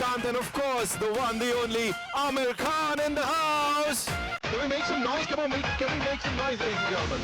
Srikanth, and of course, the one, the only, Amir Khan in the house. Can we make some noise? Come on, can we make some noise, ladies and gentlemen?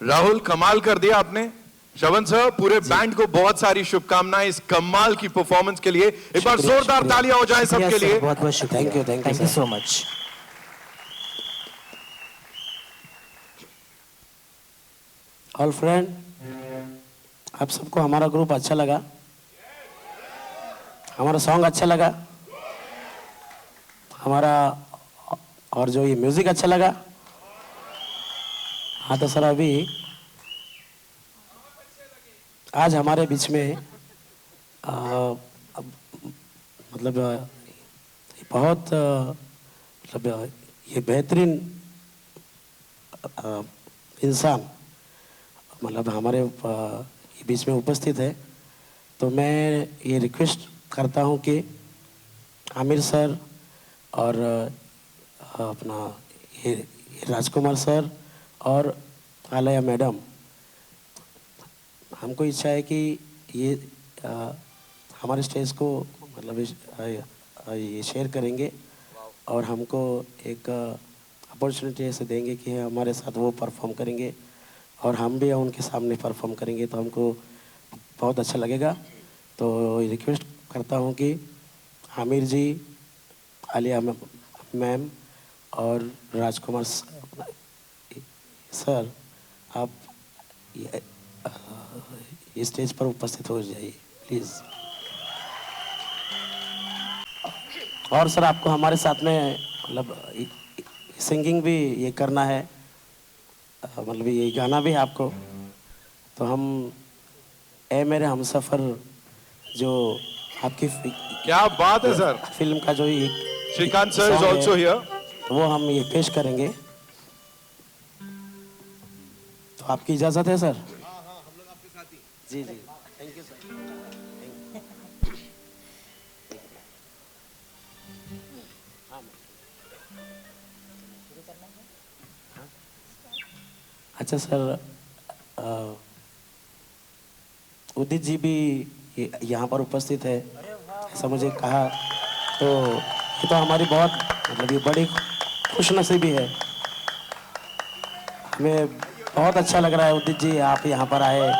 Rahul कमाल कर दिया आपने। श्रवण sir, पूरे band को बहुत सारी शुभकामनाएं इस कमाल की परफॉर्मेंस के लिए। एक बार जोरदार तालियां हो जाए सबके लिए। बहुत बहुत शुक्रिया। Thank you so much. All friend, आप सबको हमारा ग्रुप अच्छा लगा? हमारा सॉन्ग अच्छा लगा? हमारा और जो ये म्यूजिक अच्छा लगा? हाँ तो सर, अभी आज हमारे बीच में मतलब बहुत मतलब ये बेहतरीन इंसान मतलब हमारे ये बीच में उपस्थित है। तो मैं ये रिक्वेस्ट करता हूँ कि आमिर सर और अपना ये राजकुमार सर और आलया मैडम, हमको इच्छा है कि ये हमारे स्टेज को मतलब ये शेयर करेंगे और हमको एक अपॉर्चुनिटी ऐसे देंगे कि हमारे साथ वो परफॉर्म करेंगे और हम भी उनके सामने परफॉर्म करेंगे, तो हमको बहुत अच्छा लगेगा। तो रिक्वेस्ट करता हूँ कि आमिर जी, आलिया मैम और राजकुमार सर, आप ये स्टेज पर उपस्थित हो जाइए प्लीज़। और सर, आपको हमारे साथ में मतलब सिंगिंग भी ये करना है, मतलब ये गाना भी है आपको। तो हम ए मेरे हमसफ़र, जो आपकी क्या बात है सर। फिल्म का जो ये श्रीकांत सर इज सॉन्ग है, ऑल्सो हियर। तो वो हम ये पेश करेंगे। तो आपकी इजाज़त है सर? जी जी, थैंक यू सर। अच्छा सर, उदित जी भी यहाँ पर उपस्थित है, ऐसा मुझे कहा। तो ये तो हमारी बहुत मतलब ये बड़ी खुशनसीबी है। हमें बहुत अच्छा लग रहा है उदित जी, आप यहाँ पर आए।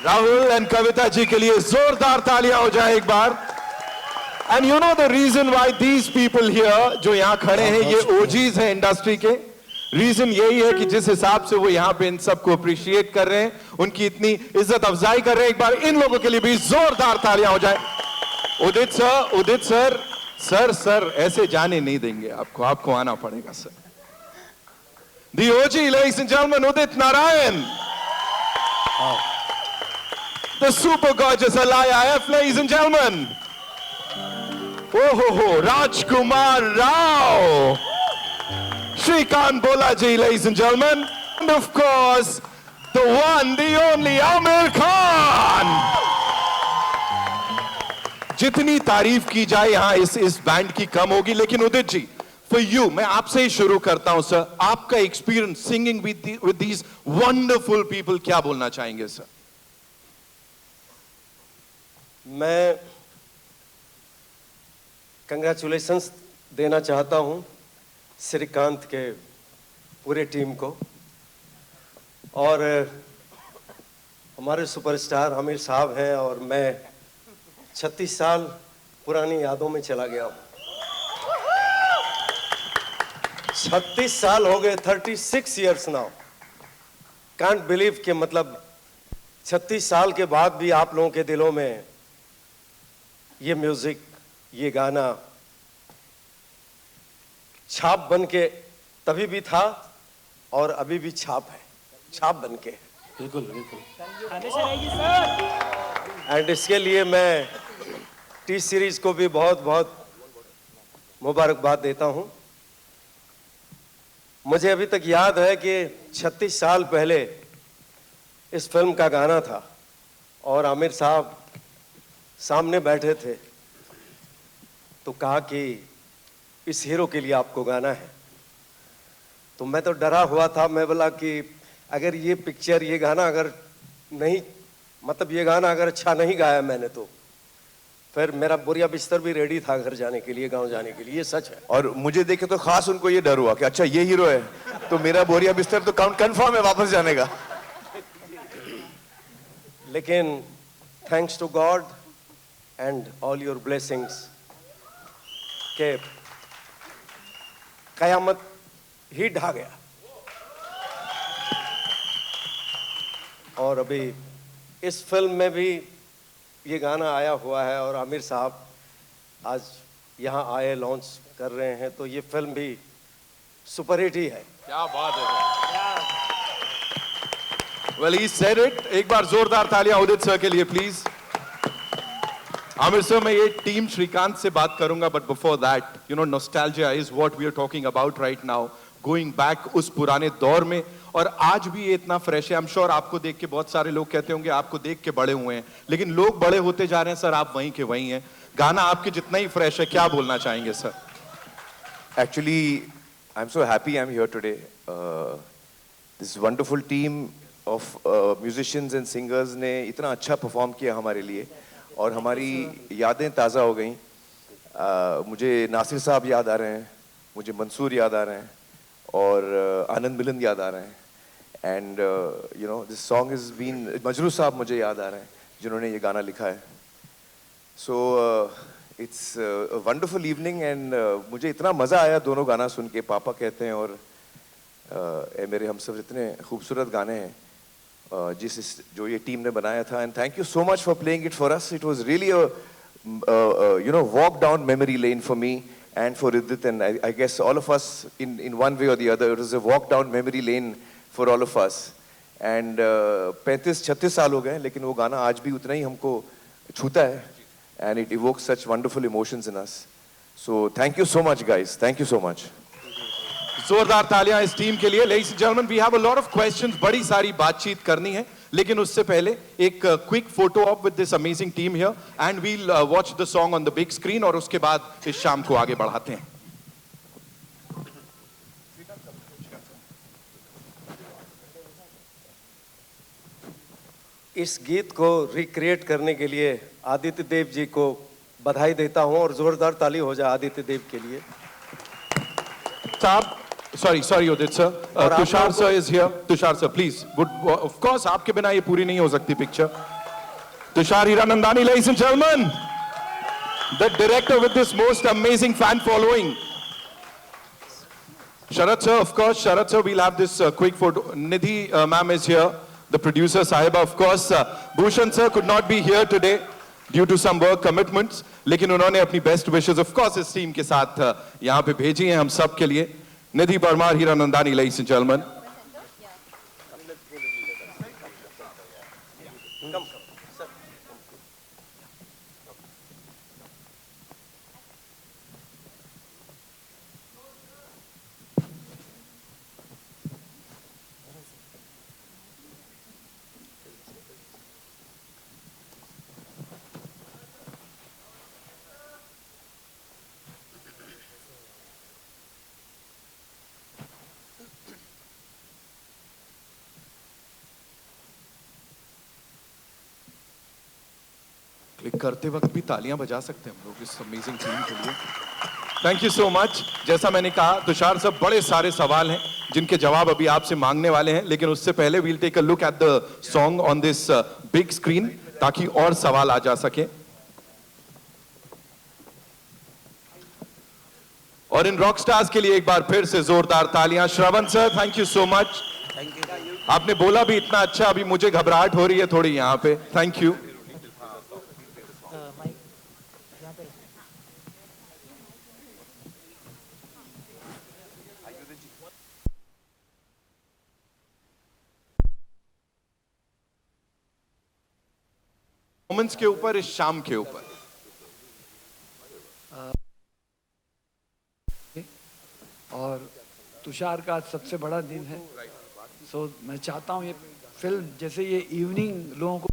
राहुल एंड कविता जी के लिए जोरदार तालियां हो जाए एक बार। And you know the reason why these people here जो यहां खड़े हैं ये ओजीज हैं इंडस्ट्री के। रीजन यही है कि जिस हिसाब से वो यहां पे इन सबको अप्रिशिएट कर रहे हैं, उनकी इतनी इज्जत अफजाई कर रहे हैं, एक बार इन लोगों के लिए भी जोरदार तालियां हो जाए। उदित सर ऐसे जाने नहीं देंगे आपको आना पड़ेगा sir. The OG, ladies and gentlemen, Udit Narayan. The super gorgeous Alaya F, ladies and gentlemen. Oh, Rajkumar Rao. Shrikant Bolaji, ladies and gentlemen. And of course, the one, the only Amir Khan. जितनी तारीफ की जाए यहां इस band की कम होगी, लेकिन Udit ji, for you, मैं आपसे ही शुरू करता हूं सर। आपका experience singing with these wonderful people, क्या बोलना चाहेंगे सर? मैं कंग्रेचुलेशंस देना चाहता हूं श्रीकांत के पूरे टीम को और हमारे सुपरस्टार आमिर साहब हैं, और मैं 36 साल पुरानी यादों में चला गया हूं। 36 साल हो गए, 36 इयर्स नाउ। कांट बिलीव कि मतलब 36 साल के बाद भी आप लोगों के दिलों में ये म्यूजिक, ये गाना छाप बन के तभी भी था और अभी भी छाप है, छाप बन के। बिल्कुल बिल्कुल। एंड इसके लिए मैं टी सीरीज को भी बहुत बहुत मुबारकबाद देता हूं। मुझे अभी तक याद है कि 36 साल पहले इस फिल्म का गाना था और आमिर साहब सामने बैठे थे, तो कहा कि इस हीरो के लिए आपको गाना है। तो मैं तो डरा हुआ था, मैं बोला कि अगर ये पिक्चर, ये गाना अगर नहीं, मतलब ये गाना अगर अच्छा नहीं गाया मैंने, तो फिर मेरा बोरिया बिस्तर भी रेडी था घर जाने के लिए, गांव जाने के लिए। ये सच है। और मुझे देखे तो खास उनको ये डर हुआ कि अच्छा ये हीरो है तो मेरा बोरिया बिस्तर तो कंफर्म है वापस जाने का। लेकिन thanks to God and all your blessings के कयामत ही ढा गया। और अभी इस फिल्म में भी ये गाना आया हुआ है और आमिर साहब आज यहाँ आए, लॉन्च कर रहे हैं, तो ये फिल्म भी सुपरहिट ही है। क्या बात है। Well, he said it. एक बार जोरदार तालियां उदित सर के लिए प्लीज। आमिर सर, मैं ये टीम श्रीकांत से बात करूंगा, but before that, you know, nostalgia is what we are talking about right now, going back उस पुराने दौर में, और आज भी ये इतना फ्रेश है। आई एम श्योर आपको देख के बहुत सारे लोग कहते होंगे आपको देख के बड़े हुए हैं, लेकिन लोग बड़े होते जा रहे हैं सर, आप वहीं के वहीं हैं। गाना आपके जितना ही फ्रेश है, क्या बोलना चाहेंगे sir? Actually, I'm so happy I'm here today. This wonderful team of musicians and singers ने इतना अच्छा परफॉर्म किया हमारे लिए और हमारी यादें ताज़ा हो गईं। मुझे नासिर साहब याद आ रहे हैं, मुझे मंसूर याद आ रहे हैं और आनंद मिलन याद आ रहे हैं। And you know this song is been, Majrooh साहब मुझे याद आ रहे हैं जिन्होंने ये गाना लिखा है। So it's wonderful evening and मुझे इतना मज़ा आया दोनों गाना सुन के। पापा कहते हैं और ए मेरे हम सब, इतने खूबसूरत गाने हैं जो ये टीम ने बनाया था। And thank you so much for playing it for us. It was really you know walk down memory lane for me and for Udit, and I guess all of us in one way or the other, it was a walk down memory lane for all of us. And 35-36 साल हो गए, लेकिन वो गाना आज भी उतना ही हमको छूता है, and it evokes such wonderful emotions in us. So thank you so much guys, thank you so much. जोरदार तालियां इस टीम के लिए। Ladies and gentlemen, we have a lot of questions, बड़ी सारी बातचीत करनी है, लेकिन उससे पहले एक quick photo op with this amazing team here and we'll watch the song on the big screen, और उसके बाद इस शाम को आगे बढ़ाते हैं। इस गीत को रिक्रिएट करने के लिए आदित्य देव जी को बधाई देता हूं और जोरदार ताली हो जाए आदित्य देव के लिए। साहब, Sorry, Udit sir. और आप Tushar लोगों sir is here. Tushar sir, please. Of course, आपके बिना ये पूरी नहीं हो सकती picture. Tushar Hiranandani, ladies and gentlemen, the director with this most amazing fan following. Sharat sir, of course. Sharat sir, we'll have this quick photo. Nidhi ma'am is here. The producer Sahiba, of course. Bhushan sir could not be here today due to some work commitments. लेकिन उन्होंने अपनी best wishes, of course, इस team के साथ यहाँ पे भेजी हैं हम सब के लिए. Nidhi Parmar, Hiranandani, ladies and gentlemen. Click करते वक्त भी तालियां बजा सकते हैं हम लोग इस अमेजिंग टीम के लिए. Thank you so much. जैसा मैंने कहा, तुषार साहब, बड़े सारे सवाल हैं जिनके जवाब अभी आपसे मांगने वाले हैं, लेकिन उससे पहले we'll take a look at the song on this big screen ताकि और सवाल आ जा सके. और इन रॉक स्टार्स के लिए एक बार फिर से जोरदार तालियां. Shravan sir, thank you so much. आपने बोला भी इतना अच्छा, अभी मुझे घबराहट हो रही है थोड़ी यहाँ पे. Thank you. मोमेंट्स के ऊपर, इस शाम के ऊपर. और तुषार का आज सबसे बड़ा दिन है. सो मैं चाहता हूँ ये फिल्म जैसे ये इवनिंग लोगों को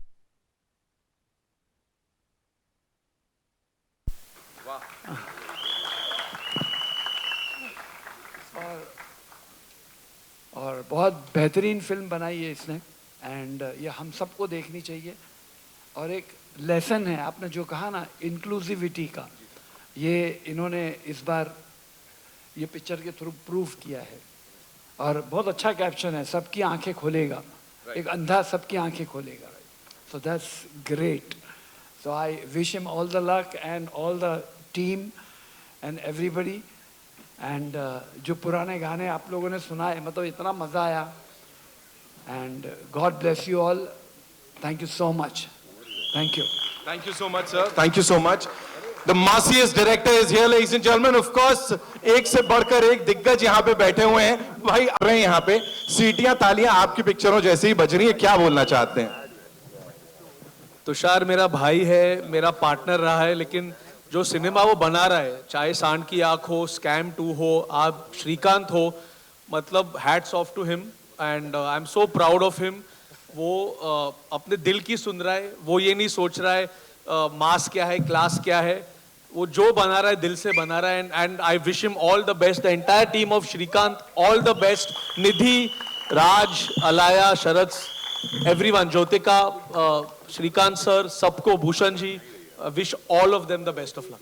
और बहुत बेहतरीन फिल्म बनाई है इसने. एंड ये हम सबको देखनी चाहिए. और एक लेसन है, आपने जो कहा ना इंक्लूसिविटी का, ये इन्होंने इस बार ये पिक्चर के थ्रू प्रूव किया है. और बहुत अच्छा कैप्शन है, सबकी आंखें खोलेगा. एक अंधा सबकी आंखें खोलेगा. So that's great. So I wish him all the luck and all the team and everybody. And जो पुराने गाने आप लोगों ने सुनाए, मतलब इतना मज़ा आया. And God bless you all. Thank you so much. Thank you. Thank you so much, sir. Thank you so much. The massiest director is here, ladies and gentlemen. Of course, एक से बढ़कर एक दिग्गज यहाँ पे बैठे हुए हैं. भाई आ रहे हैं यहाँ पे. सीटियां, तालियां आपकी पिक्चरों जैसे ही बज रही है. क्या बोलना चाहते हैं? तुषार मेरा भाई है, मेरा पार्टनर रहा है, लेकिन जो सिनेमा वो बना रहा है, चाहे सांड की आंख हो, स्कैम 2 हो, आप श्रीकांत हो, मतलब hats off to him. And I am so proud of him. वो अपने दिल की सुन रहा है. वो ये नहीं सोच रहा है मास क्या है, क्लास क्या है. वो जो बना रहा है दिल से बना रहा है. And I wish him all the best. The entire team of Shrikant, all the best. Nidhi, Raj, Alaya, Sharad, everyone, Jyotika, Shrikant sir, सबको, Bhushan ji, wish all of them the best of luck.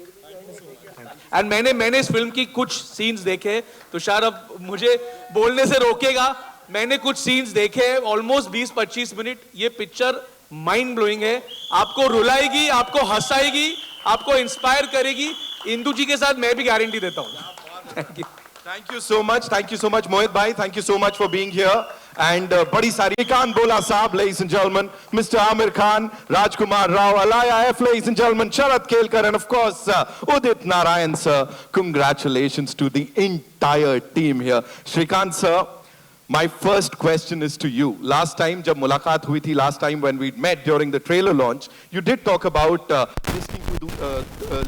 And मैंने इस फिल्म की कुछ सीन्स देखे. तुषार अब मुझे बोलने से रोकेगा. मैंने कुछ सीन्स देखे, ऑलमोस्ट 20-25 मिनट. ये पिक्चर माइंड ब्लोइंग है. आपको रुलाएगी, आपको हंसाएगी, आपको इंस्पायर करेगी. इंदु जी के साथ मैं भी गारंटी देता हूँ. Thank you. Thank you so much. Thank you so much, Mohit bhai. Thank you so much for being here. And बड़ी सारी Khan Bola Saab, ladies and gentlemen, Mr. Amir Khan, Rajkumar Rao, Alaya F, ladies and gentlemen, Sharat Kelkar, and of course, Udit Narayan, sir. Congratulations to the entire team here. Shrikant, sir, my first question is to you. Last time, जब मुलाकात हुई थी, last time when we met during the trailer launch, you did talk about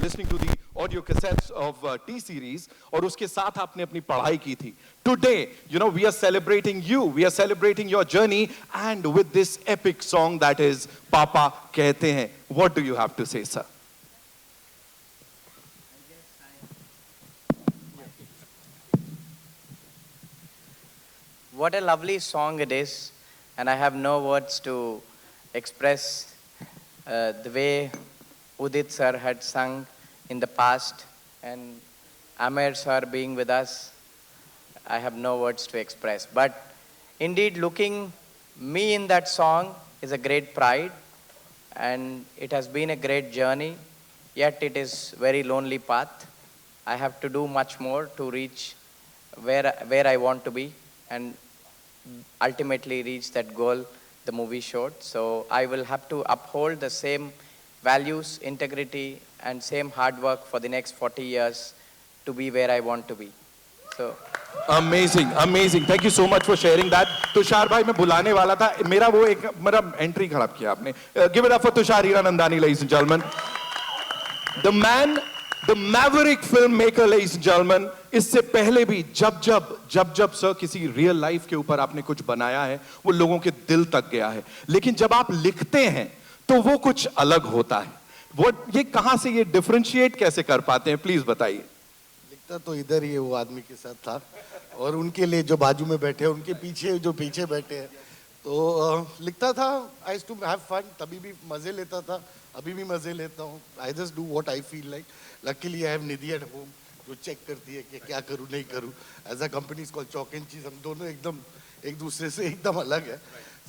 listening to the audio cassettes of T-Series, और उसके साथ आपने अपनी पढ़ाई की थी. Today, you know, we are celebrating you, we are celebrating your journey, and with this epic song that is Papa Kehte Hain. What do you have to say, sir? What a lovely song it is, and I have no words to express the way Udit sir had sung in the past, and Amir sir being with us. I have no words to express. But indeed, looking me in that song is a great pride, and it has been a great journey, yet it is very lonely path. I have to do much more to reach where I want to be and ultimately reach that goal the movie showed. So I will have to uphold the same values, integrity, and same hard work for the next 40 years to be where I want to be. So amazing amazing thank you so much for sharing that Tushar भाई मैं बुलाने वाला था मेरा entry खराब किया आपने give it up for Tushar Hiranandani ladies and gentleman the man the Maverick film maker ladies and gentleman इससे पहले भी जब सर किसी रियल लाइफ के ऊपर आपने कुछ बनाया है वो लोगों के दिल तक गया है लेकिन जब आप लिखते हैं तो वो कुछ अलग होता है वो ये कहां से ये डिफरेंशिएट कैसे कर पाते हैं प्लीज बताइए लिखता तो इधर ही है वो आदमी के साथ था और उनके लिए जो बाजू में बैठे हैं उनके पीछे जो पीछे बैठे हैं तो लिखता था I used to have fun तभी भी मजे लेता था अभी भी मजे लेता हूँ I just do what I feel like luckily I have Nidhi at home जो चेक करती है कि क्या करूँ नहीं करूँ as a company is called chalk and cheese हम दोनों एकदम एक दूसरे से एकदम अलग है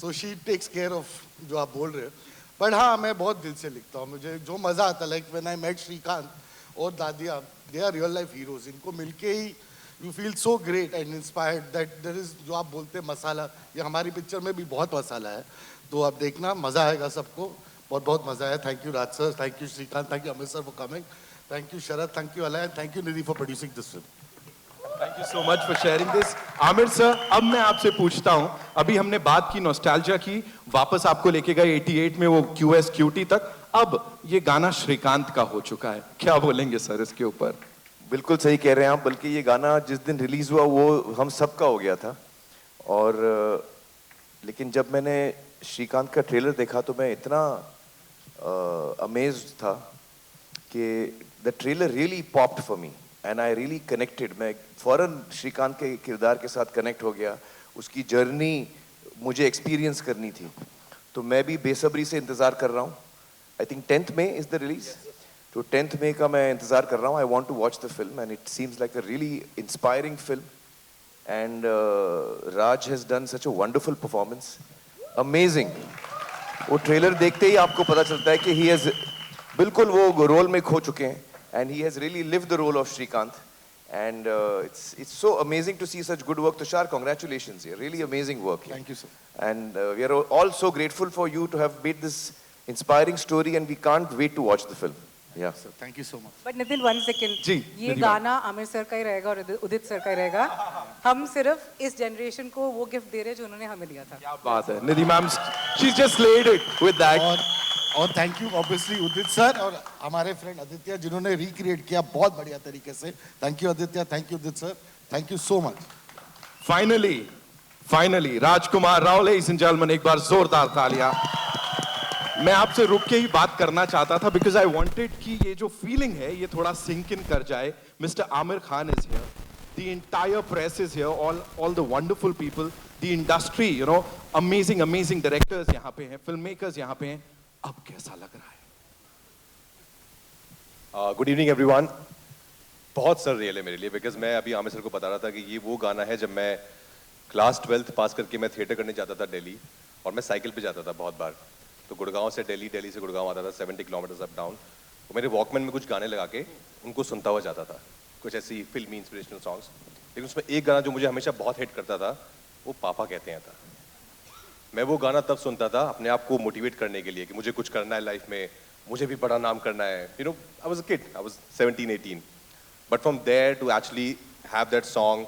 so she takes care of जो आप बोल रहे हो बट हाँ मैं बहुत दिल से लिखता हूँ मुझे जो मज़ा आता like when I met Shrikant और दादिया they are real life heroes इनको मिलके ही you feel so great and inspired that there is जो आप बोलते हैं मसाला ये हमारी पिक्चर में भी बहुत मसाला है तो आप देखना मज़ा आएगा सबको बहुत बहुत मज़ा आया thank you Raj sir thank you Srikanth thank you Amit sir for coming thank you Sharad thank you Alay thank you Nidhi for producing this film thank you so much for sharing this Aamir sir अब मैं आपसे पूछता हूं अभी हमने बात की नॉस्टैल्जिया की वापस आपको लेके गए 88 में वो QS QT तक अब ये गाना श्रीकांत का हो चुका है क्या बोलेंगे सर इसके ऊपर बिल्कुल सही कह रहे हैं आप बल्कि ये गाना जिस दिन रिलीज हुआ वो हम सबका हो गया था और लेकिन जब मैंने श्रीकांत का ट्रेलर देखा तो मैं इतना अमेज्ड था कि the trailer really popped for me and I really connected मैं फौरन श्रीकांत के किरदार के साथ कनेक्ट हो गया उसकी जर्नी मुझे एक्सपीरियंस करनी थी तो मैं भी बेसब्री से इंतज़ार कर रहा हूँ I think 10th May is the release तो 10th May का मैं इंतज़ार कर रहा हूँ I want to watch the film and it seems like a really inspiring film and Raj has done such a wonderful performance amazing वो trailer देखते ही आपको पता चलता है कि ही हैज़ बिल्कुल वो रोल में खो चुके हैं and he has really lived the role of Shrikant and it's so amazing to see such good work Tushar congratulations here really amazing work here. Thank you sir and we are all so grateful for you to have made this inspiring story and we can't wait to watch the film yeah sir thank you so much but Nitin 1 second ji, ये गाना Aamir sir का ही रहेगा और उदित sir का ही रहेगा हम सिर्फ इस जनरेशन को वो गिफ्ट दे रहे हैं जो उन्होंने हमें दिया था क्या बात है Nidhi ma'am she just led it with that और thank you obviously Udit sir और हमारे फ्रेंड आदित्य जिन्होंने रिक्रिएट किया बहुत बढ़िया तरीके से thank you Aditya thank you Udit sir thank you so much finally Rajkumar Rao ladies and gentleman एक बार जोरदार तालियां मैं आपसे रुक के ही बात करना चाहता था बिकॉज आई वांटेड कि ये जो फीलिंग है ये थोड़ा सिंक इन कर जाए mister Aamir Khan is here the entire press is here all the wonderful people the industry you know amazing directors यहाँ पे हैं फिल्म मेकर्स यहाँ पे हैं अब कैसा लग रहा है गुड इवनिंग एवरीवन बहुत सर रियल है मेरे लिए बिकॉज मैं अभी आमिर सर को बता रहा था कि ये वो गाना है जब मैं क्लास 12th पास करके मैं थिएटर करने जाता था दिल्ली और मैं साइकिल पे जाता था बहुत बार तो गुड़गांव से दिल्ली से गुड़गांव आता था 70 किलोमीटर्स अप डाउन तो मेरे वॉकमैन में कुछ गाने लगा के उनको सुनता हुआ जाता था कुछ ऐसी फिल्मी इंस्पिरेशनल सॉन्ग्स लेकिन उसमें एक गाना जो मुझे हमेशा बहुत हिट करता था वो पापा कहते हैं था मैं वो गाना तब सुनता था अपने आप को मोटिवेट करने के लिए कि मुझे कुछ करना है लाइफ में मुझे भी बड़ा नाम करना है you know I was a kid I was 17-18 but from there to actually have that song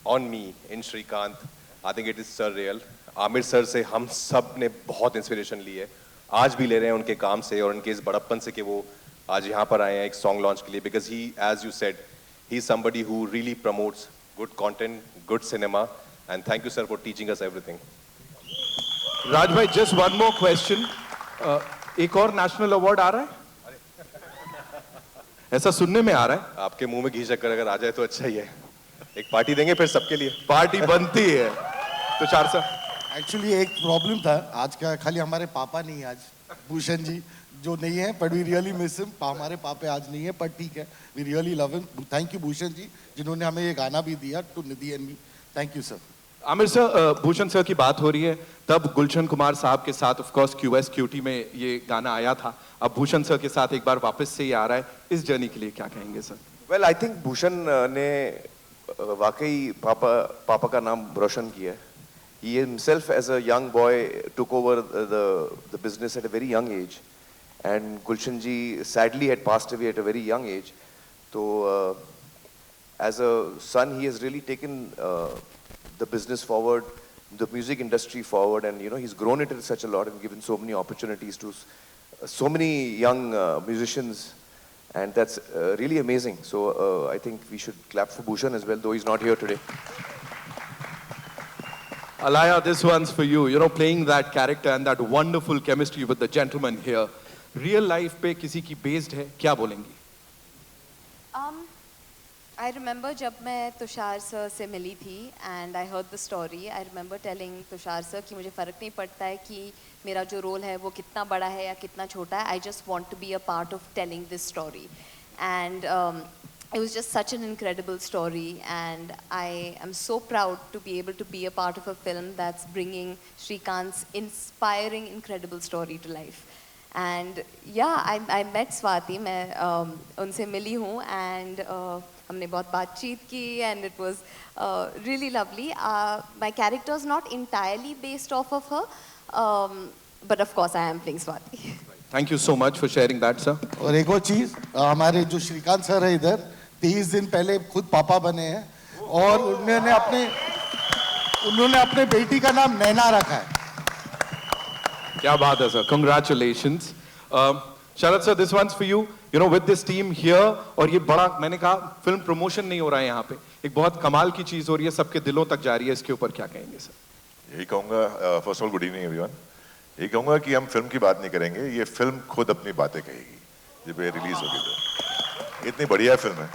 on me in Srikanth I think it is surreal Aamir sir से हम सब ने बहुत इंस्पिरेशन ली है आज भी ले रहे हैं उनके काम से और उनके इस बड़प्पन से कि वो आज यहाँ पर आए हैं एक सॉन्ग लॉन्च के लिए because he as you said he is somebody who really promotes good content good cinema and thank you sir for teaching us everything Raj भाई जस्ट वन मोर क्वेश्चन एक और नेशनल अवार्ड आ रहा है ऐसा सुनने में आ रहा है आपके मुंह में घी शक्कर अगर आ जाए तो अच्छा ही है एक पार्टी देंगे फिर सबके लिए पार्टी बनती है तो चार सर एक्चुअली एक प्रॉब्लम था आज का खाली हमारे पापा नहीं आज भूषण जी जो नहीं है, but we really miss him. हमारे पापे आज नहीं है, पर ठीक है, we really love him. Thank you Bhushan ji, जिन्होंने हमें ये गाना भी दिया, to Nidhi and me. Thank you sir. Aamir sir, Bhushan sir की बात हो रही है, तब गुलशन कुमार साहब के साथ ऑफ कोर्स QS QT में ये गाना आया था, अब भूषण सर के साथ एक बार वापस से ये आ रहा है, इस जर्नी के लिए क्या कहेंगे sir? Well I think Bhushan ने वाकई पापा का नाम रोशन किया है. He himself as a young boy took over the business at a very young age, and Gulshan ji sadly had passed away at a very young age. So as a son, he has really taken the business forward, the music industry forward, and you know he's grown it such a lot and given so many opportunities to so many young musicians, and that's really amazing. So I think we should clap for Bhushan as well, though he's not here today. Alaya, this one's for you. You know, playing that character and that wonderful chemistry with the gentleman here. Real life पे किसी की based है, क्या बोलेंगी? I remember जब मैं Tushar sir से मिली थी and I heard the story. I remember telling Tushar sir कि मुझे फ़र्क नहीं पड़ता है कि मेरा जो रोल है वो कितना बड़ा है या कितना छोटा है. I just want to be a part of telling this story. And it was just such an incredible story, and I am so proud to be able to be a part of a film that's bringing Shrikant's inspiring, incredible story to life. And yeah, I met Swati, मैं उनसे मिली हूँ, and हमने बहुत बातचीत की, and it was really lovely. My character is not entirely based off of her, but of course I am playing Swati. Thank you so much for sharing that, sir. और एक और चीज, हमारे जो श्रीकांत सर है इधर 23 दिन पहले खुद पापा बने हैं, और उन्होंने अपने बेटी का नाम नैना रखा है. क्या बात है sir, congratulations. Sharad sir, this one's for you. You know, with this team here, और ये बड़ा, मैंने कहा फिल्म प्रमोशन नहीं हो रहा है यहाँ पे, एक बहुत कमाल की चीज हो रही है, सबके दिलों तक जा रही है, इसके ऊपर क्या कहेंगे सर? यही कहूँगा, first of all good evening everyone. यही कहूँगा कि हम फिल्म की बात नहीं करेंगे, ये फिल्म खुद अपनी बातें कहेगी जब ये रिलीज होगी. तो इतनी बढ़िया फिल्म है,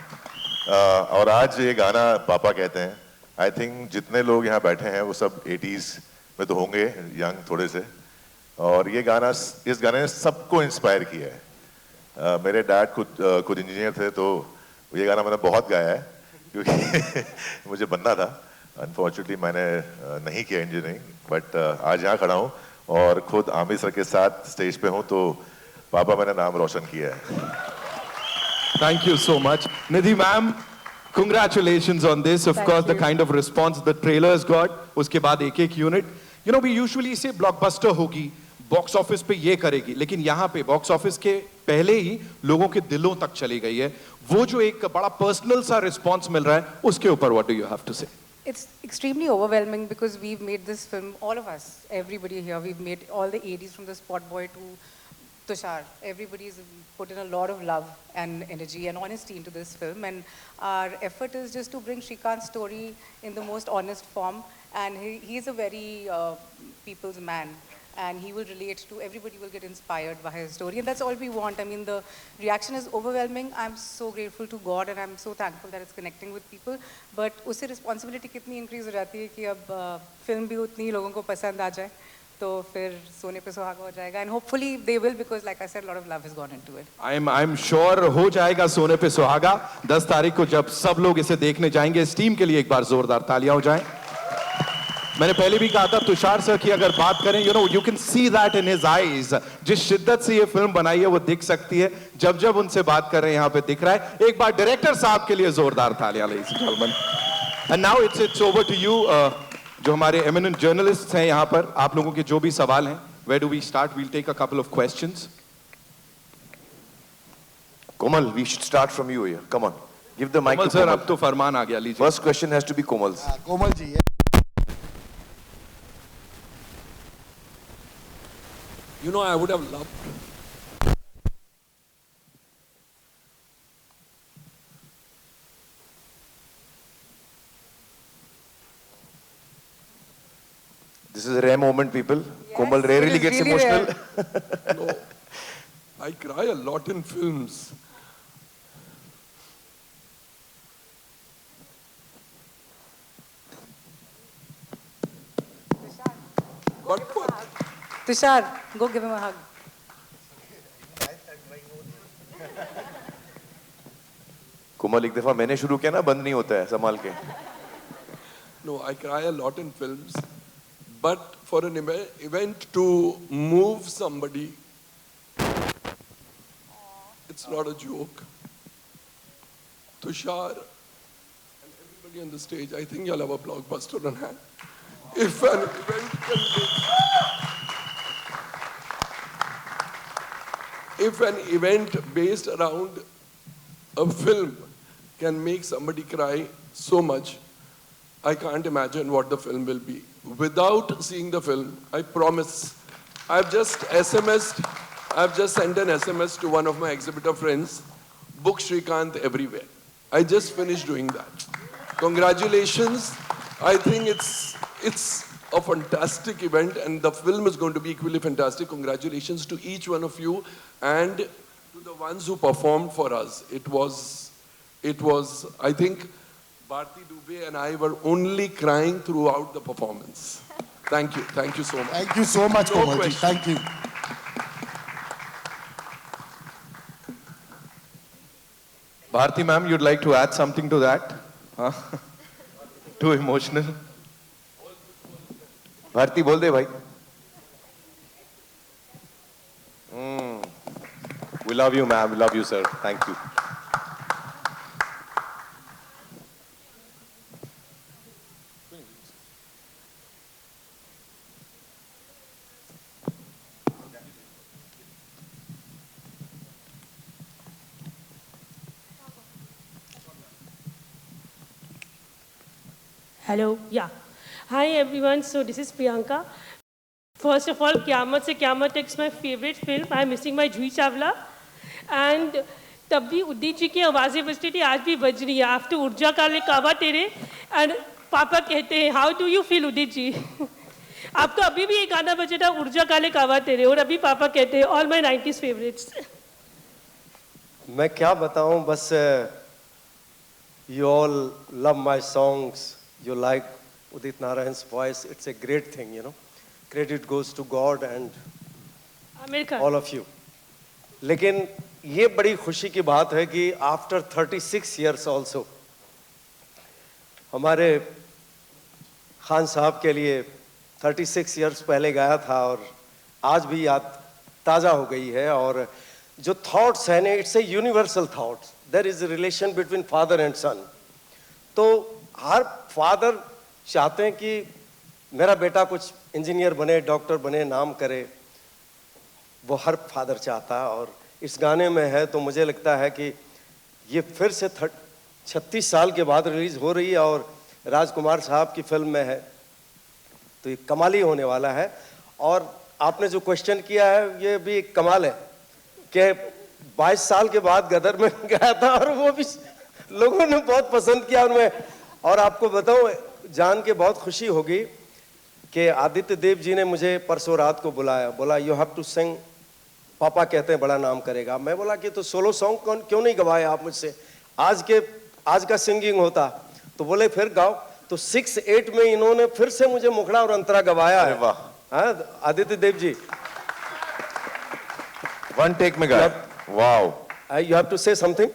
और आज ये गाना पापा कहते हैं. आई थिंक जितने लोग यहाँ बैठे हैं वो सब 80s में तो होंगे, यंग थोड़े से, और ये गाना, इस गाने ने सबको इंस्पायर किया है. मेरे डैड खुद इंजीनियर थे, तो ये गाना मैंने बहुत गाया है क्योंकि मुझे बनना था. अनफॉर्चुनेटली मैंने नहीं किया इंजीनियरिंग, बट आज यहाँ खड़ा हूँ और खुद आमिर सर के साथ स्टेज पे हूँ, तो पापा मैंने नाम रोशन किया है. Thank you so much. Nidhi ma'am, congratulations on this. Of course, the kind of response the trailers got, उसके बाद एक unit. You know, we usually say blockbuster होगी, बॉक्स ऑफिस पे ये करेगी, लेकिन यहाँ पे बॉक्स ऑफिस के पहले ही लोगों के दिलों तक चली गई है. वो जो एक बड़ा पर्सनल सा रिस्पॉन्स मिल रहा है, उसके ऊपर what do you have to say? It's extremely overwhelming because we've made this film, all of us, everybody here, we've made all the ADs from the Spot Boy to Tushar. Everybody's put in a lot of love and energy and honesty into this film, and our effort is just to bring Shrikant's story in the most honest form, and he's a very people's man, and he will relate to, everybody will get inspired by his story, and that's all we want. I mean, the reaction is overwhelming. I'm so grateful to God, and I'm so thankful that it's connecting with people, but उससे responsibility कितनी increase हो जाती है कि अब film भी उतनी लोगों को पसंद आ जाए, तो फिर सोने पे सुहागा हो जाएगा, and hopefully they will, because like I said, a lot of love has gone into it. I'm sure हो जाएगा सोने पे सुहागा. 10 तारीख को जब सब लोग इसे देखने जाएंगे, इस टीम के लिए एक बार जोरदार तालियां हो जाएं. मैंने पहले भी कहा था, तुषार सर की अगर बात करें, you can see that in his eyes. जिस शिद्दत से ये फिल्म बनाई है वो दिख सकती है, जब जब उनसे बात कर रहे हैं यहाँ पे दिख रहा है. एक बार डायरेक्टर साहब के लिए जोरदार तालियां, ladies and gentlemen. And now it's over to you. जो हमारे eminent journalists हैं यहाँ पर, आप लोगों के जो भी सवाल हैं, where do we start? We'll take a couple of questions. Komal, we should start from you here. Come on, give the mic to Komal. Komal. अब तो फरमान आ गया, लीजिए. First question has to be Komal's. Komal ji. You know, I would have loved. This is a rare moment, people. Yes, Komal rarely it is gets really emotional. No, I cry a lot in films. Tushar, go give him a hug. कोमल एक दफा मैंने शुरू किया ना, बंद नहीं होता है, संभाल के. No, I cry a lot in films, but for an event to move somebody, it's not a joke. Tushar and everybody on the stage, I think you'll have a blockbuster on hand. If an event can if an event based around a film can make somebody cry so much, I can't imagine what the film will be. Without seeing the film, I promise, I've just sent an SMS to one of my exhibitor friends, book Shrikant everywhere. I just finished doing that. Congratulations. I think it's a fantastic event and the film is going to be equally fantastic. Congratulations to each one of you and to the ones who performed for us. It was, I think, Bharti Dubey and I were only crying throughout the performance. Thank you so much. Thank you so much, No Komalji. question. Thank you. Bharti ma'am, you'd like to add something to that? Huh? Too emotional? Bharti बोल दे भाई. We love you, ma'am. We love you, sir. Thank you. Hello, yeah. Hi everyone, so this is Priyanka. First of all, Qyamat Se Qyamat is my favorite film. I'm missing my Juhi Chawla. And तब भी उदित जी की आवाज़ें बजती थी, आज भी बज रही है. After Urja Kale Kawa Tere, and पापा कहते हैं, how do you feel Udit ji? आपको अभी भी एक गाना बजा था उर्जा काले कावा तेरे, और अभी पापा कहते हैं all my 90s favorites. मैं क्या बताऊं, बस you all love my songs, you like Udit Narayan's voice, it's a great thing, you know. Credit goes to God and all of you. लेकिन ये बड़ी खुशी की बात है कि after 36 years also हमारे खान साहब के लिए 36 years पहले गाया था और आज भी याद ताज़ा हो गई है. और जो थॉट्स हैं ने, it's a universal thoughts. There is a relation between father and son. तो हर फादर चाहते हैं कि मेरा बेटा कुछ इंजीनियर बने, डॉक्टर बने, नाम करे. वो हर फादर चाहता है और इस गाने में है. तो मुझे लगता है कि ये फिर से 36 साल के बाद रिलीज हो रही है और राजकुमार साहब की फिल्म में है, तो ये कमाल ही होने वाला है. और आपने जो क्वेश्चन किया है ये भी एक कमाल है कि 22 साल के बाद गदर में गया था और वो भी लोगों ने बहुत पसंद किया उनमें. और आपको बताऊं, जान के बहुत खुशी होगी कि आदित्य देव जी ने मुझे परसों रात को बुलाया, बोला यू हैव टू सिंग, पापा कहते हैं बड़ा नाम करेगा. मैं बोला कि तो सोलो सॉन्ग क्यों नहीं गवाए आप मुझसे, आज का सिंगिंग होता. तो बोले फिर गाओ. तो 6-8 में इन्होंने फिर से मुझे मुखड़ा और अंतरा गवाया है. हाँ, आदित्य देव जी वन टेक में गाया. Wow. You have to say something.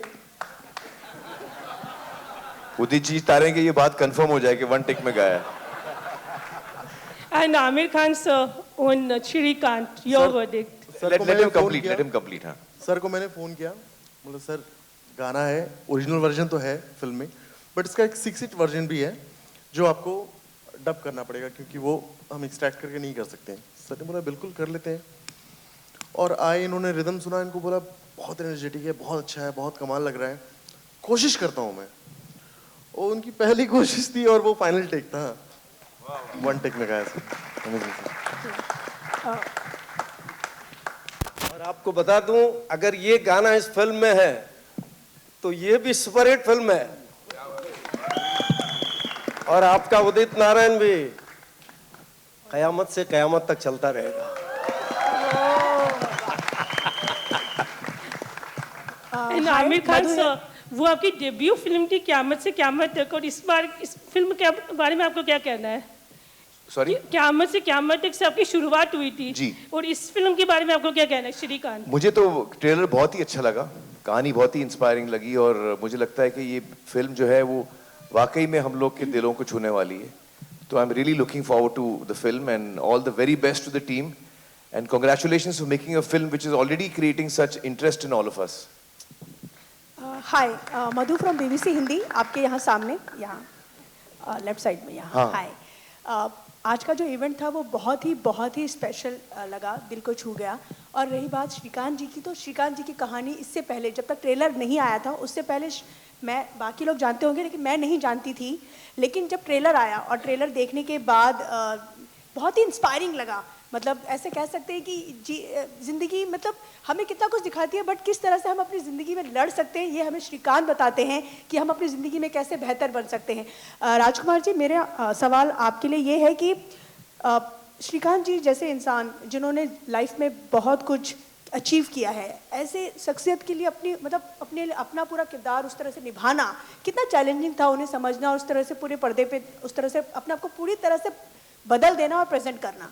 Udit ji तारेंगे, ये बात कंफर्म हो जाए कि वन टेक में गाया. And Amir Khan sir on Shrikant, your verdict. Let him complete. हाँ. सर को मैंने फोन किया, बोला सर गाना है, ओरिजिनल वर्जन तो है फिल्म में, बट इसका एक 6-8 वर्जन भी है जो आपको डब करना पड़ेगा क्योंकि वो हम एक्सट्रैक्ट करके नहीं कर सकते हैं. सर ने बोला बिल्कुल कर लेते हैं. और आए, इन्होंने रिदम सुना, इनको बोला बहुत एनर्जेटिक है, बहुत अच्छा है, बहुत कमाल लग रहा है, कोशिश करता हूँ मैं. और उनकी पहली कोशिश थी और वो फाइनल टेक था. वन टेक में गाया सर. और आपको बता दूं, अगर ये गाना इस फिल्म में है तो ये भी सुपरहिट फिल्म है. और आपका उदित नारायण भी कयामत से कयामत तक चलता रहेगा. And Amir Khan sir, वो आपकी डेब्यू फिल्म थी क़यामत से क़यामत तक, और इस बार इस फिल्म के बारे में आपको क्या कहना है? सॉरी, क़यामत से क़यामत तक से आपकी शुरुआत हुई थी जी, और इस फिल्म के बारे में आपको क्या कहना है श्रीकांत? मुझे तो ट्रेलर बहुत ही अच्छा लगा. कहानी बहुत ही इंस्पायरिंग लगी और मुझे लगता है कि ये फिल्म जो है वो वाकई में हम लोग के दिलों को छूने वाली है. तो I am really looking forward to the film and all the very best to the team and congratulations for making a film which is already creating such interest in all of us. Hi, Madhu from BBC Hindi, आपके यहाँ सामने, यहाँ left side में यहाँ. हाँ. हाय, आज का जो इवेंट था वो बहुत ही स्पेशल लगा, दिल को छू गया. और रही बात श्रीकांत जी की, तो श्रीकांत जी की कहानी इससे पहले, जब तक ट्रेलर नहीं आया था उससे पहले मैं, बाकी लोग जानते होंगे लेकिन मैं नहीं जानती थी. लेकिन जब ट्रेलर आया और ट्रेलर देखने के बाद बहुत ही इंस्पायरिंग लगा. मतलब ऐसे कह सकते हैं कि ज़िंदगी मतलब हमें कितना कुछ दिखाती है, बट किस तरह से हम अपनी ज़िंदगी में लड़ सकते हैं ये हमें श्रीकांत बताते हैं कि हम अपनी ज़िंदगी में कैसे बेहतर बन सकते हैं. राजकुमार जी, मेरा सवाल आपके लिए ये है कि श्रीकांत जी जैसे इंसान जिन्होंने लाइफ में बहुत कुछ अचीव किया है, ऐसे शख्सियत के लिए अपना पूरा किरदार उस तरह से निभाना कितना चैलेंजिंग था, उन्हें समझना और उस तरह से पूरे पर्दे पे उस तरह से अपने आप को पूरी तरह से बदल देना और प्रेजेंट करना.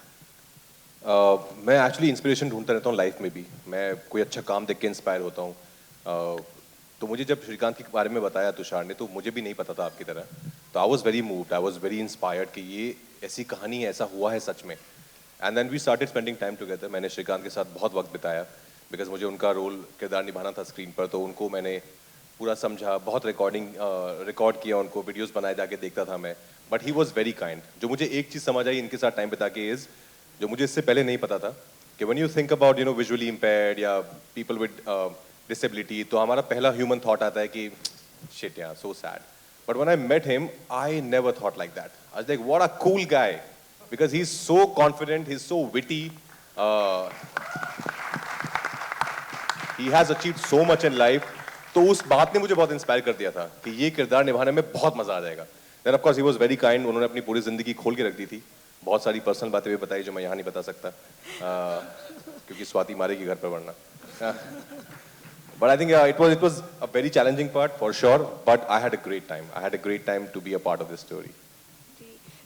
मैं एक्चुअली इंस्पिरेशन ढूंढता रहता हूँ लाइफ में भी. मैं कोई अच्छा काम देख के इंस्पायर होता हूँ. तो मुझे जब श्रीकांत के बारे में बताया तुषार ने, तो मुझे भी नहीं पता था आपकी तरह. तो I was very moved, I was very inspired कि ये ऐसी कहानी है, ऐसा हुआ है सच में. And then we started spending time together. मैंने श्रीकांत के साथ बहुत वक्त बिताया बिकॉज मुझे उनका रोल किरदार निभाना था स्क्रीन पर. तो उनको मैंने पूरा समझा, बहुत रिकॉर्ड किया, उनको वीडियोस बनाए, जाके देखता था मैं. But he was very kind. जो मुझे एक चीज़ समझ आई इनके साथ टाइम बिता के इज़, जो मुझे इससे पहले नहीं पता था, कि when you think about visually impaired या पीपल विद डिसेबिलिटी, तो हमारा पहला ह्यूमन थॉट आता है कि शिट यार, so sad. But when I met him, I never thought like that. I was like what a cool guy, because he is so confident, he is so witty, he has achieved so much in life. तो उस बात ने मुझे बहुत inspire कर दिया था कि ये किरदार निभाने में बहुत मजा आ जाएगा. Then of course he was very kind. उन्होंने अपनी पूरी जिंदगी खोल के रख दी थी. बहुत सारी पर्सनल बातें भी बताई जो मैं यहाँ नहीं बता सकता, क्योंकि स्वाति मारेगी घर पर वरना. But I think it was a very challenging part for sure, but I had a great time. I had a great time to be a part of this story.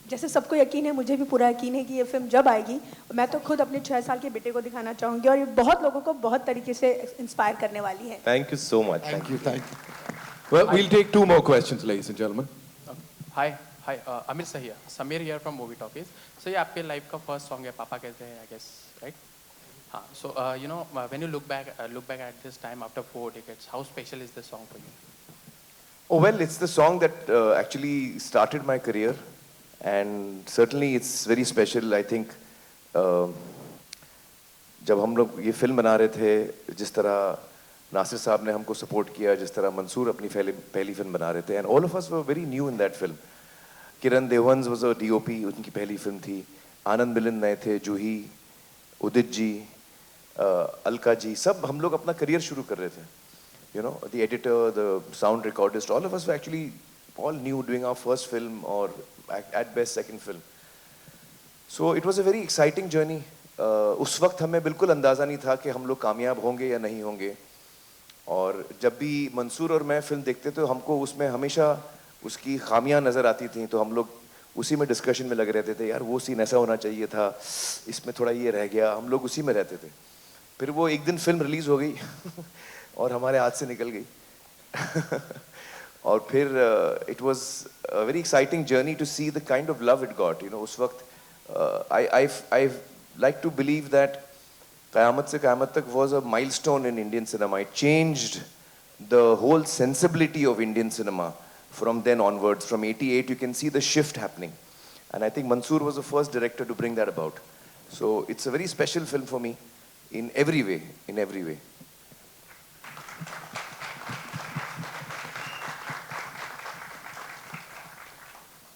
जैसे सबको यकीन है, मुझे भी पूरा यकीन है कि ये फिल्म जब आएगी, मैं तो खुद अपने 6 साल के बेटे को दिखाना चाहूँगी और ये बहुत लोगों को बहुत तरीके से इंस्पायर करने वाली है. Thank you so much. Thank you. Well, we'll take 2 more questions, ladies and gentlemen. Hi, Amir Sahia, Samir here from Movie Talkies. So ये आपके लाइफ का फर्स्ट सॉन्ग है, पापा कहते हैं, I guess, right? हाँ, so when you look back at this time after 4 decades, how special is this song for you? Oh well, it's the song that actually started my career, and certainly it's very special. I think जब हम लोग ये film बना रहे थे, जिस तरह नासिर साहब ने हमको सपोर्ट किया, जिस तरह मंसूर अपनी पहली फिल्म बना रहे थे, and all of us were very new in that film. Kiran देवंस was a DOP, उनकी पहली फिल्म थी. आनंद मिलिंद नए थे, जूही, उदित जी, अलका जी, सब हम लोग अपना करियर शुरू कर रहे थे. The editor, the sound recordist, all of us were actually all new, doing our first film or at best second film. So it was a very exciting journey. उस वक्त हमें बिल्कुल अंदाज़ा नहीं था कि हम लोग कामयाब होंगे या नहीं होंगे. और जब भी मंसूर और मैं फिल्म देखते तो हमको उसमें हमेशा उसकी खामियां नज़र आती थी. तो हम लोग उसी में डिस्कशन में लगे रहते थे, यार वो सीन ऐसा होना चाहिए था, इसमें थोड़ा ये रह गया. हम लोग उसी में रहते थे. फिर वो एक दिन फिल्म रिलीज़ हो गई और हमारे हाथ से निकल गई. और फिर it was a very exciting journey to see the kind of love it got. उस वक्त I like to believe that Qayamat Se Qayamat Tak was a milestone in Indian cinema. It changed the whole sensibility of Indian cinema. From then onwards, from 88, you can see the shift happening. And I think Mansoor was the first director to bring that about. So it's a very special film for me in every way,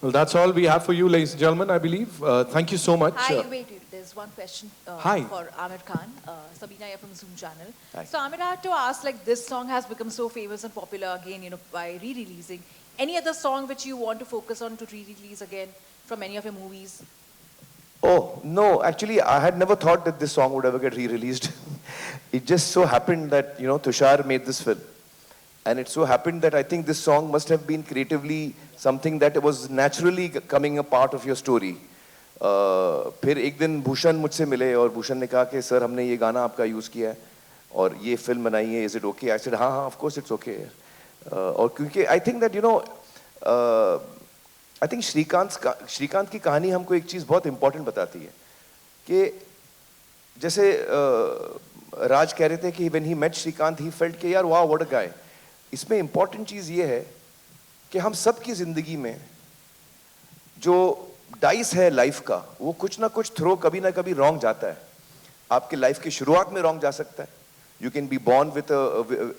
Well, that's all we have for you, ladies and gentlemen, I believe. Thank you so much. Hi, wait, there's one question Hi. for Amir Khan. Sabina here from Zoom channel. Hi. So Amir, I have to ask, like, this song has become so famous and popular again, by re-releasing. Any other song which you want to focus on to re-release again from any of your movies? Oh, no, actually, I had never thought that this song would ever get re-released. It just so happened that, Tushar made this film. And it so happened that I think this song must have been creatively something that was naturally coming a part of your story. फिर एक दिन भूषण मुझसे मिले और भूषण ने कहा कि sir हमने ये गाना आपका यूज़ किया है और ये फिल्म बनाई है, is it okay? I said हाँ हाँ ऑफ कोर्स इट्स ओके। और क्योंकि I think that you know I think Srikanth की कहानी हमको एक चीज़ बहुत इंपॉर्टेंट बताती है कि जैसे राज कह रहे थे कि when he met Srikanth he felt कि यार वाह व्हाट अ गाय। इसमें इंपॉर्टेंट चीज़ ये है कि हम सब की ज़िंदगी में जो डाइस है लाइफ का, वो कुछ ना कुछ थ्रो कभी ना कभी रॉन्ग जाता है। आपके लाइफ की शुरुआत में रॉन्ग जा सकता है, you can be born with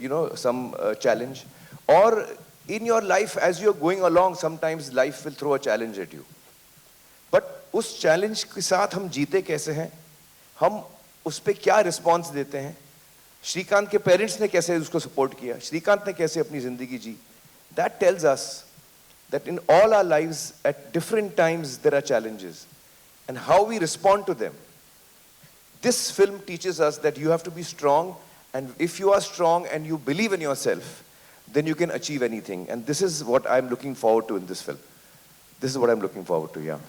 you know some challenge, और in your life as you are going along sometimes life will throw a challenge at you. But उस चैलेंज के साथ हम जीते कैसे हैं, हम उस पर क्या रिस्पॉन्स देते हैं, श्रीकांत के पेरेंट्स ने कैसे उसको सपोर्ट किया, श्रीकांत ने कैसे अपनी जिंदगी जी, that tells us that in all our lives at different times there are challenges and how we respond to them. This film teaches us that you have to be strong, and if you are strong and you believe in yourself, then you can achieve anything, and this is what I'm looking forward to in this film. This is what I'm looking forward to, yeah.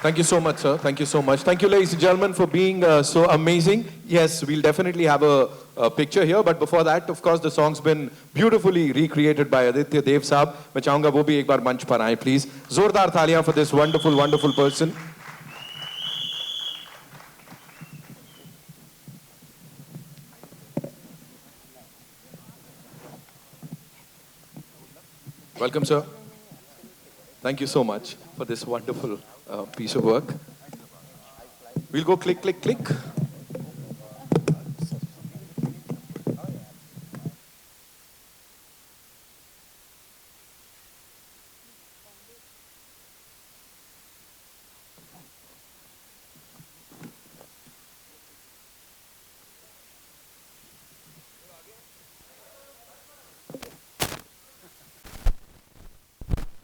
Thank you so much, sir. Thank you so much. Thank you, ladies and gentlemen, for being so amazing. Yes, we'll definitely have a picture here, but before that, of course, the song's been beautifully recreated by Aditya Dev Saab. मैं चाहूँगा वो भी एक बार मंच पर आए, please. जोरदार तालियां for this wonderful, wonderful person. Welcome, sir. Thank you so much for this wonderful piece of work. We'll go click, click, click.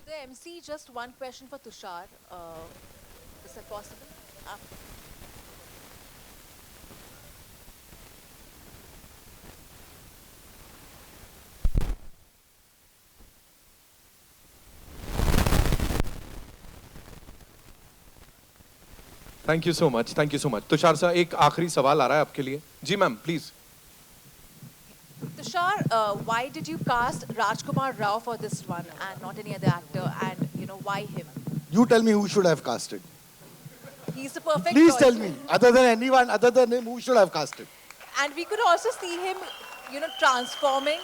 The MC, just one question for Tushar. Is that possible? Thank you so much. Thank you so much. Tushar sir, एक आखिरी सवाल आ रहा है आपके लिए. जी ma'am, please. Tushar, why did you cast Rajkumar Rao for this one and not any other actor? And you know why him? You tell me who should have casted. He's the perfect Please choice. tell me, other than anyone, other than him, who should have casted? And we could also see him, you know, transforming.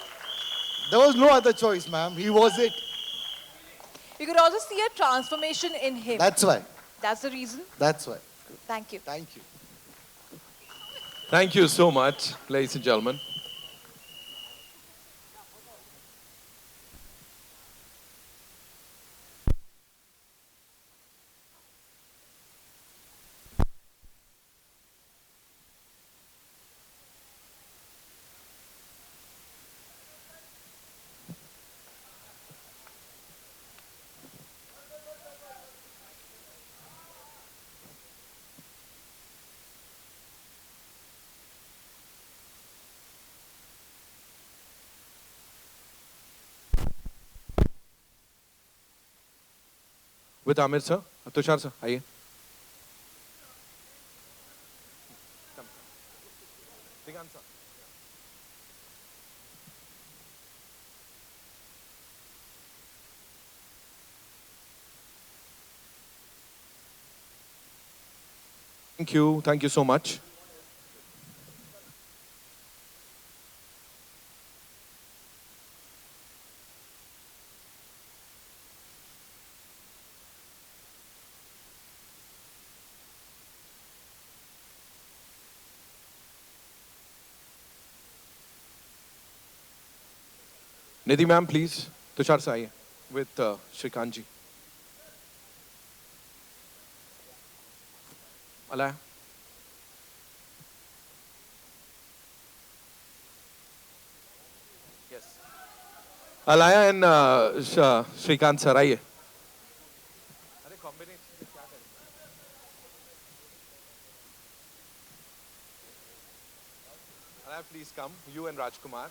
There was no other choice, ma'am. He was it. We could also see a transformation in him. That's why. That's the reason. That's why. Thank you. Thank you. Thank you so much, ladies and gentlemen. With Amir sir, Tushar sir, आइए. Thank you so much. Nidhi ma'am, please. Tushar sir, आइए. With Shrikant ji. Alaya. Yes. Alaya and Shrikant sir, आइए. Alaya, please come. You and Rajkumar.